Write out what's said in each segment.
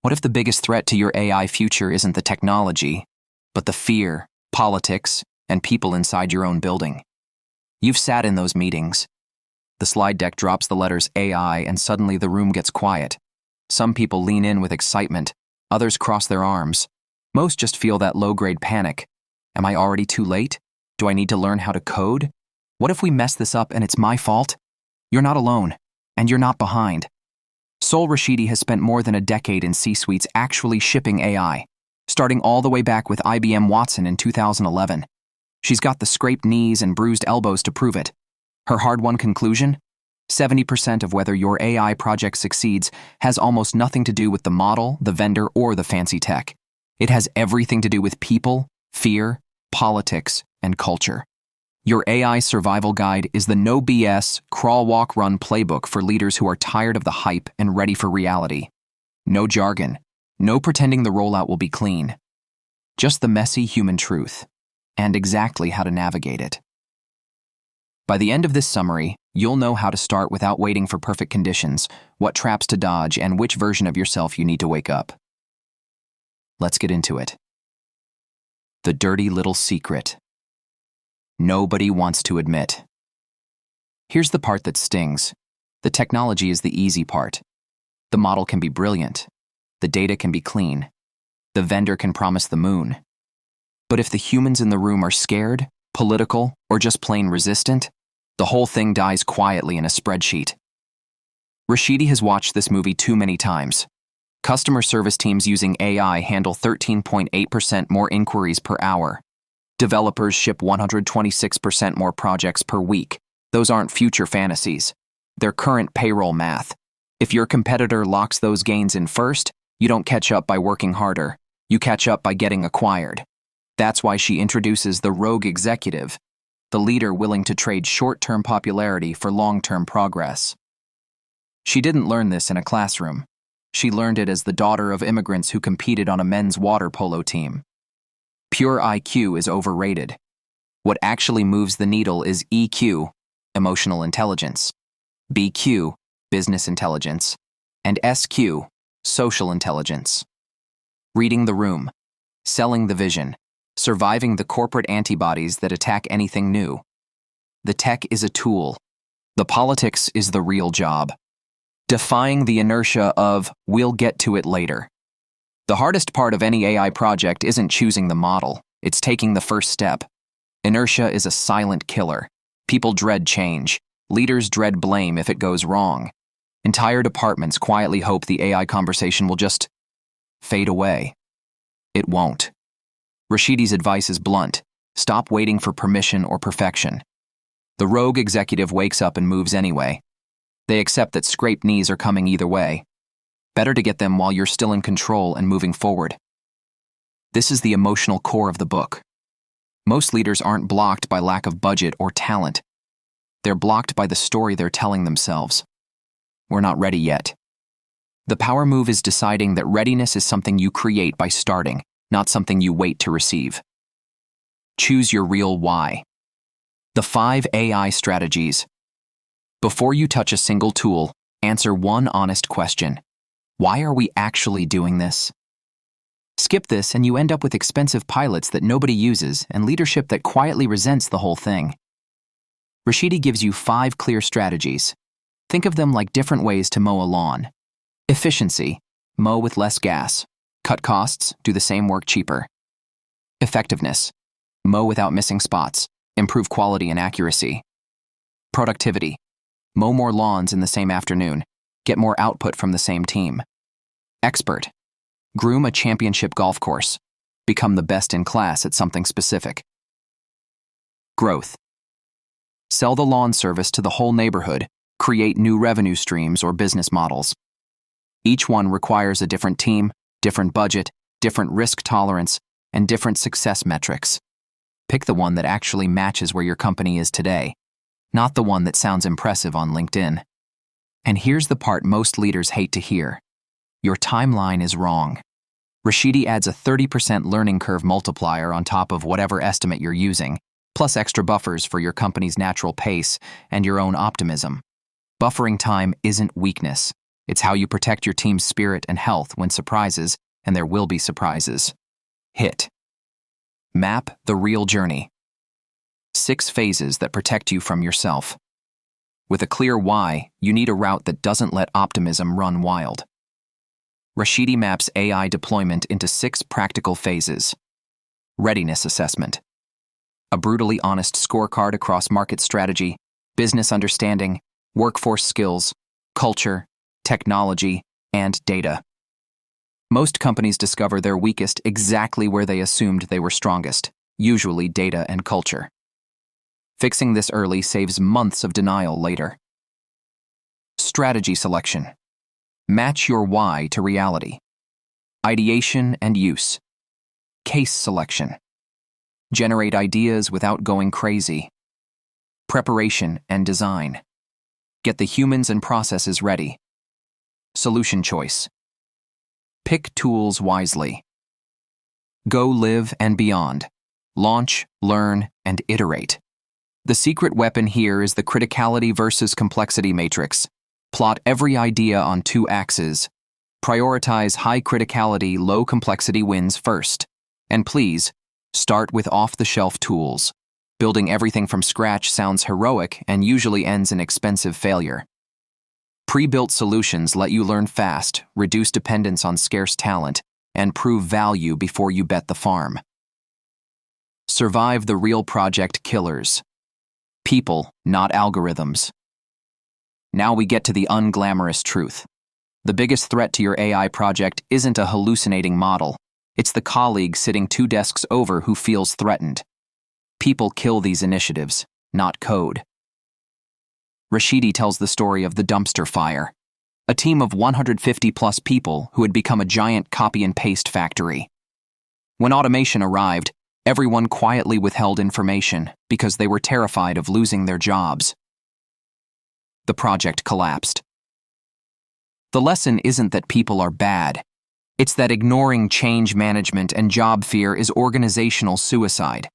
What if the biggest threat to your AI future isn't the technology, but the fear, politics, and people inside your own building? You've sat in those meetings. The slide deck drops the letters AI and suddenly the room gets quiet. Some people lean in with excitement, others cross their arms. Most just feel that low-grade panic. Am I already too late? Do I need to learn how to code? What if we mess this up and it's my fault? You're not alone, and you're not behind. Sol Rashidi has spent more than a decade in C-suites actually shipping AI, starting all the way back with IBM Watson in 2011. She's got the scraped knees and bruised elbows to prove it. Her hard-won conclusion? 70% of whether your AI project succeeds has almost nothing to do with the model, the vendor, or the fancy tech. It has everything to do with people, fear, politics, and culture. Your AI survival guide is the no BS, crawl, walk, run playbook for leaders who are tired of the hype and ready for reality. No jargon, no pretending the rollout will be clean. Just the messy human truth, and exactly how to navigate it. By the end of this summary, you'll know how to start without waiting for perfect conditions, what traps to dodge, and which version of yourself you need to wake up. Let's get into it. The dirty little secret. Nobody wants to admit. Here's the part that stings. The technology is the easy part. The model can be brilliant. The data can be clean. The vendor can promise the moon. But if the humans in the room are scared, political, or just plain resistant, the whole thing dies quietly in a spreadsheet. Rashidi has watched this movie too many times. Customer service teams using AI handle 13.8% more inquiries per hour. Developers ship 126% more projects per week. Those aren't future fantasies. They're current payroll math. If your competitor locks those gains in first, you don't catch up by working harder. You catch up by getting acquired. That's why she introduces the rogue executive, the leader willing to trade short-term popularity for long-term progress. She didn't learn this in a classroom. She learned it as the daughter of immigrants who competed on a men's water polo team. Pure IQ is overrated. What actually moves the needle is EQ, emotional intelligence, BQ, business intelligence, and SQ, social intelligence. Reading the room, selling the vision, surviving the corporate antibodies that attack anything new. The tech is a tool. The politics is the real job. Defying the inertia of, we'll get to it later. The hardest part of any AI project isn't choosing the model, it's taking the first step. Inertia is a silent killer. People dread change. Leaders dread blame if it goes wrong. Entire departments quietly hope the AI conversation will just fade away. It won't. Rashidi's advice is blunt. Stop waiting for permission or perfection. The rogue executive wakes up and moves anyway. They accept that scraped knees are coming either way. Better to get them while you're still in control and moving forward. This is the emotional core of the book. Most leaders aren't blocked by lack of budget or talent. They're blocked by the story they're telling themselves. We're not ready yet. The power move is deciding that readiness is something you create by starting, not something you wait to receive. Choose your real why. The 5 AI strategies. Before you touch a single tool, answer one honest question. Why are we actually doing this? Skip this and you end up with expensive pilots that nobody uses and leadership that quietly resents the whole thing. Rashidi gives you 5 clear strategies. Think of them like different ways to mow a lawn. Efficiency, mow with less gas. Cut costs, do the same work cheaper. Effectiveness, mow without missing spots. Improve quality and accuracy. Productivity, mow more lawns in the same afternoon. Get more output from the same team. Expert, groom a championship golf course. Become the best in class at something specific. Growth, sell the lawn service to the whole neighborhood. Create new revenue streams or business models. Each one requires a different team, different budget, different risk tolerance, and different success metrics. Pick the one that actually matches where your company is today, not the one that sounds impressive on LinkedIn. And here's the part most leaders hate to hear. Your timeline is wrong. Rashidi adds a 30% learning curve multiplier on top of whatever estimate you're using, plus extra buffers for your company's natural pace and your own optimism. Buffering time isn't weakness. It's how you protect your team's spirit and health when surprises, and there will be surprises, hit. Map the real journey. 6 phases that protect you from yourself. With a clear why, you need a route that doesn't let optimism run wild. Rashidi maps AI deployment into 6 practical phases. Readiness assessment. A brutally honest scorecard across market strategy, business understanding, workforce skills, culture, technology, and data. Most companies discover their weakest exactly where they assumed they were strongest, usually data and culture. Fixing this early saves months of denial later. Strategy selection. Match your why to reality. Ideation and use. Case selection. Generate ideas without going crazy. Preparation and design. Get the humans and processes ready. Solution choice. Pick tools wisely. Go live and beyond. Launch, learn, and iterate. The secret weapon here is the criticality versus complexity matrix. Plot every idea on 2 axes. Prioritize high criticality, low complexity wins first. And please, start with off-the-shelf tools. Building everything from scratch sounds heroic and usually ends in expensive failure. Pre-built solutions let you learn fast, reduce dependence on scarce talent, and prove value before you bet the farm. Survive the real project killers. People, not algorithms. Now we get to the unglamorous truth. The biggest threat to your AI project isn't a hallucinating model. It's the colleague sitting 2 desks over who feels threatened. People kill these initiatives, not code. Rashidi tells the story of the dumpster fire, a team of 150+ people who had become a giant copy-and-paste factory. When automation arrived, everyone quietly withheld information because they were terrified of losing their jobs. The project collapsed. The lesson isn't that people are bad. It's that ignoring change management and job fear is organizational suicide.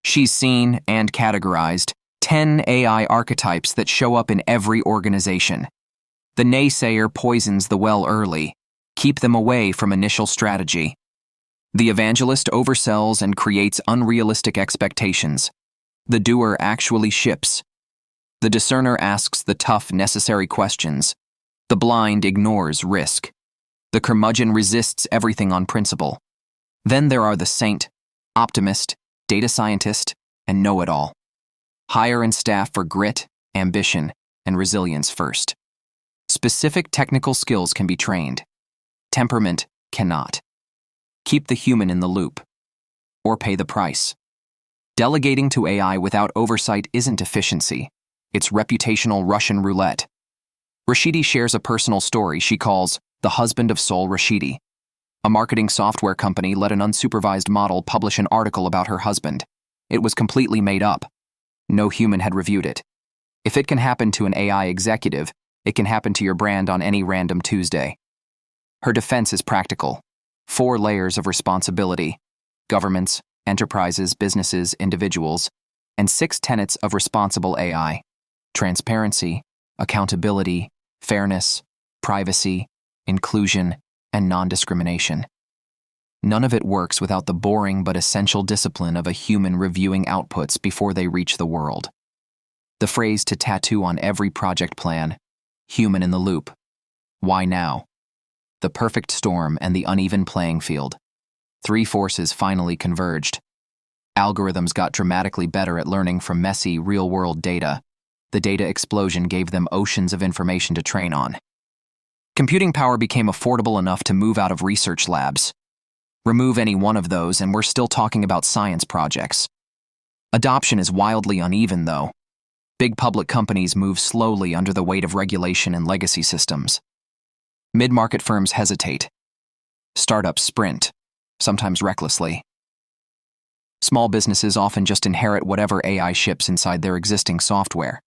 She's seen and categorized 10 AI archetypes that show up in every organization. The naysayer poisons the well early. Keep them away from initial strategy. The evangelist oversells and creates unrealistic expectations. The doer actually ships. The discerner asks the tough, necessary questions. The blind ignores risk. The curmudgeon resists everything on principle. Then there are the saint, optimist, data scientist, and know-it-all. Hire and staff for grit, ambition, and resilience first. Specific technical skills can be trained. Temperament cannot. Keep the human in the loop, or pay the price. Delegating to AI without oversight isn't efficiency. It's reputational Russian roulette. Rashidi shares a personal story she calls the husband of Sol Rashidi. A marketing software company let an unsupervised model publish an article about her husband. It was completely made up. No human had reviewed it. If it can happen to an AI executive, it can happen to your brand on any random Tuesday. Her defense is practical. 4 layers of responsibility: governments, enterprises, businesses, individuals, and 6 tenets of responsible AI: transparency, accountability, fairness, privacy, inclusion, and non-discrimination. None of it works without the boring but essential discipline of a human reviewing outputs before they reach the world. The phrase to tattoo on every project plan: human in the loop. Why now? The perfect storm and the uneven playing field. 3 forces finally converged. Algorithms got dramatically better at learning from messy, real-world data. The data explosion gave them oceans of information to train on. Computing power became affordable enough to move out of research labs. Remove any one of those and we're still talking about science projects. Adoption is wildly uneven, though. Big public companies move slowly under the weight of regulation and legacy systems. Mid-market firms hesitate. Startups sprint, sometimes recklessly. Small businesses often just inherit whatever AI ships inside their existing software.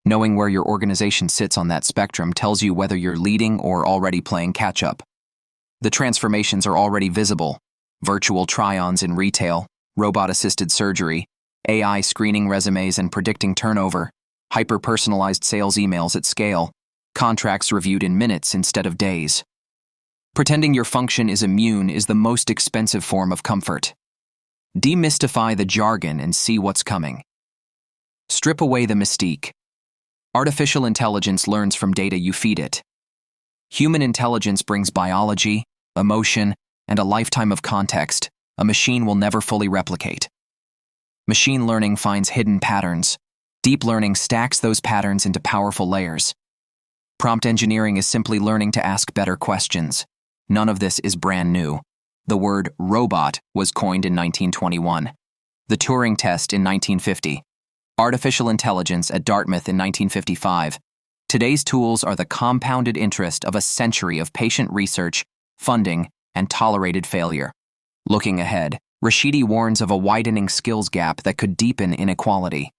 Knowing where your organization sits on that spectrum tells you whether you're leading or already playing catch-up. The transformations are already visible: virtual try-ons in retail, robot-assisted surgery, AI screening resumes and predicting turnover, hyper-personalized sales emails at scale. Contracts reviewed in minutes instead of days. Pretending your function is immune is the most expensive form of comfort. Demystify the jargon and see what's coming. Strip away the mystique. Artificial intelligence learns from data you feed it. Human intelligence brings biology, emotion, and a lifetime of context a machine will never fully replicate. Machine learning finds hidden patterns. Deep learning stacks those patterns into powerful layers. Prompt engineering is simply learning to ask better questions. None of this is brand new. The word robot was coined in 1921. The Turing test in 1950. Artificial intelligence at Dartmouth in 1955. Today's tools are the compounded interest of a century of patient research, funding, and tolerated failure. Looking ahead, Rashidi warns of a widening skills gap that could deepen inequality.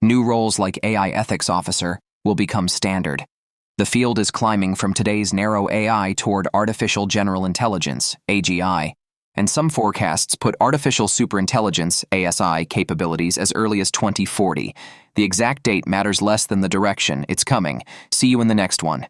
New roles like AI ethics officer will become standard. The field is climbing from today's narrow AI toward artificial general intelligence, AGI, and some forecasts put artificial superintelligence, ASI, capabilities as early as 2040. The exact date matters less than the direction. It's coming. See you in the next one.